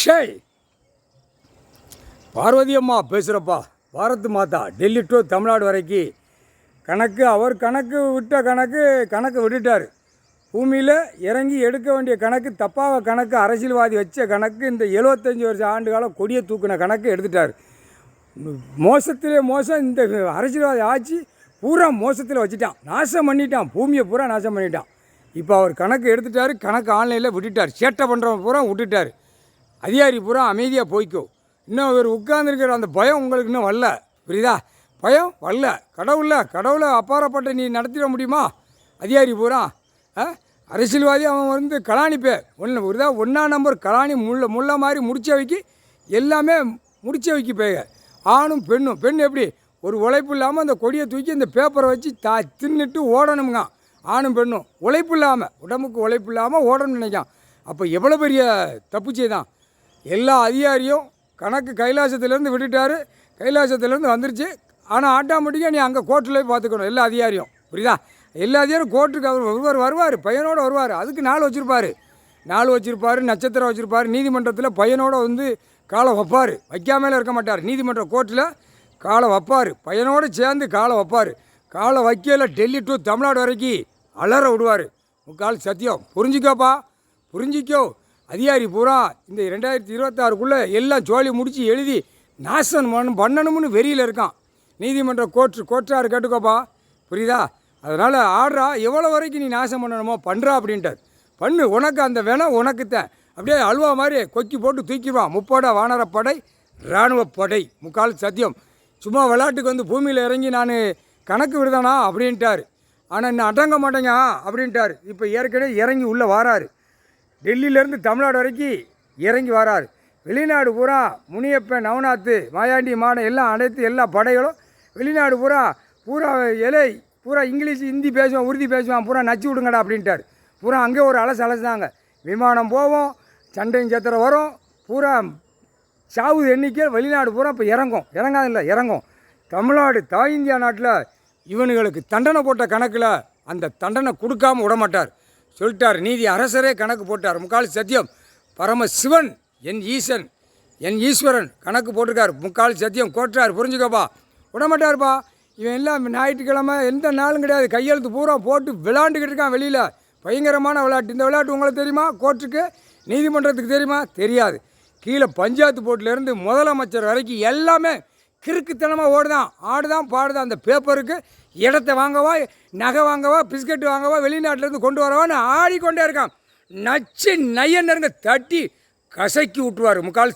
ஷேய் பார்வதி அம்மா பேசுகிறப்பா. பாரத் மாதா டெல்லி டு தமிழ்நாடு வரைக்கும் கணக்கு அவர் கணக்கு விட்டுட்டார். பூமியில் இறங்கி எடுக்க வேண்டிய கணக்கு தப்பாக கணக்கு அரசியல்வாதி வச்ச கணக்கு இந்த 75 வருஷம் ஆண்டு காலம் கொடியை தூக்கின கணக்கு எடுத்துட்டார். மோசத்திலே மோசம் இந்த அரசியல்வாதி ஆட்சி பூரா மோசத்தில் வச்சுட்டான், நாசம் பண்ணிட்டான், பூமியை பூரா நாசம் பண்ணிட்டான். இப்போ அவர் கணக்கு எடுத்துட்டார், கணக்கு ஆன்லைனில் விட்டுட்டார், சேட்டை பண்ணுறவன் பூரா விட்டுட்டார். அதிகாரி பூரா அமைதியாக போய்க்கோ. இன்னும் அவர் உட்கார்ந்துருக்கிற அந்த பயம் உங்களுக்கு இன்னும் வரல, புரியுதா? பயம் வரல. கடவுளை அப்பாறப்பட்ட நீ நடத்திட முடியுமா? அதிகாரி பூரா அரசியல்வாதி அவன் வந்து கலாணி புரியுதா? 1ஆம் நம்பர் கலாணி முள்ள மாதிரி முடிச்ச வைக்கி எல்லாமே முடிச்ச வைக்கி பேக. ஆணும் பெண்ணும். பெண் எப்படி ஒரு உழைப்பு இல்லாமல் அந்த கொடியை தூக்கி இந்த பேப்பரை வச்சு தின்னுட்டு ஓடணுங்க. ஆணும் பெண்ணும் உழைப்பு இல்லாமல், உடம்புக்கு உழைப்பு இல்லாமல் ஓடணும்னு நினைக்கான். அப்போ எவ்வளோ பெரிய தப்பு செய்தான். எல்லா அதிகாரியும் கணக்கு கைலாசத்துலேருந்து விட்டுட்டார், கைலாசத்துலேருந்து வந்துருச்சு. ஆனால் ஆட்டோமேட்டிக்காக நீ அங்கே கோர்ட்டில் போய் பார்த்துக்கணும் எல்லா அதிகாரியும், புரியுதா? எல்லா அதிகாரியும் கோர்ட்டுக்கு அவர் வருவார், பையனோடு வருவார். அதுக்கு நாள் வச்சுருப்பார், நட்சத்திரம் வச்சுருப்பார். நீதிமன்றத்தில் பையனோடு வந்து காலை வைப்பார், வைக்காமலே இருக்க மாட்டார். நீதிமன்ற கோர்ட்டில் காலை வைப்பார், பையனோடு சேர்ந்து காலை வைப்பார். காலை வைக்கல டெல்லி டு தமிழ்நாடு வரைக்கும் அலற விடுவார். முக்கால் சத்தியம். புரிஞ்சிக்கோ. அதிகாரி பூரா இந்த 2026க்குள்ளே எல்லாம் ஜோலி முடித்து எழுதி நாசம் பண்ணணும்னு வெறியில் இருக்கான். நீதிமன்ற கோர்ட்டார் கேட்டுக்கோப்பா, புரியுதா? அதனால் ஆடுறா, எவ்வளோ வரைக்கும் நீ நாசம் பண்ணணுமோ பண்ணுறா அப்படின்ட்டார். பண்ணு, உனக்கு அந்த வேணாம் உனக்குத்தான். அப்படியே அல்வா மாதிரி கொக்கி போட்டு தூக்கிடுவான். முப்படை வானரப்படை, இராணுவப்படை. முக்கால் சத்தியம். சும்மா விளையாட்டுக்கு வந்து பூமியில் இறங்கி நான் கணக்கு விடுதானா அப்படின்ட்டார். ஆனால் இன்னும் அடங்க மாட்டேங்க அப்படின்ட்டார். இப்போ ஏற்கனவே இறங்கி உள்ளே வாராரு. டெல்லியிலேருந்து தமிழ்நாடு வரைக்கும் இறங்கி வராரு. வெளிநாடு பூரா முனியப்பன், நவநாத்து, மாயாண்டி, மாடன் எல்லாம் அனைத்து எல்லா படைகளும் வெளிநாடு பூரா பூரா இங்கிலீஷ், ஹிந்தி பேசுவான், உருதி பேசுவான், பூரா நச்சு விடுங்கடா அப்படின்ட்டார். பூரா அங்கே ஒரு அலசாங்க. விமானம் போவோம், சண்டையும் சத்திரம் வரும், பூரா சாவுது எண்ணிக்கை. வெளிநாடு பூரா இப்போ இறங்கும். தமிழ்நாடு தாய் இந்தியா நாட்டில் இவனுங்களுக்கு தண்டனை போட்ட கணக்கில் அந்த தண்டனை கொடுக்காம விடமாட்டார் சொல்லிட்டார். நீதி அரசரே கணக்கு போட்டார். முக்கால் சத்தியம். பரமசிவன் என் ஈசன் என் ஈஸ்வரன் கணக்கு போட்டிருக்கார். முக்கால் சத்தியம் கோட்டார். புரிஞ்சுக்கப்பா, விடமாட்டார்ப்பா. இவன் எல்லாம் ஞாயிற்றுக்கிழமை எந்த நாளும் கிடையாது, கையெழுத்து பூரா போட்டு விளாண்டுக்கிட்டு இருக்கான் வெளியில். பயங்கரமான விளையாட்டு. இந்த விளையாட்டு உங்களுக்கு தெரியுமா? கோர்ட்டுக்கு நீதிமன்றத்துக்கு தெரியுமா? தெரியாது. கீழே பஞ்சாயத்து போர்ட்டிலேருந்து முதலமைச்சர் வரைக்கும் எல்லாமே கிறுக்குத்தனமாக ஆடுதான் பாடுதான். அந்த பேப்பருக்கு இடத்த வாங்கவா, நகை வாங்கவா, பிஸ்கட்டு வாங்கவா, வெளிநாட்டிலேருந்து கொண்டு வரவான்னு ஆடிக்கொண்டே இருக்கான். நச்சு நையன்னருங்க தட்டி கசக்கி விட்டுருவார். முக்கால்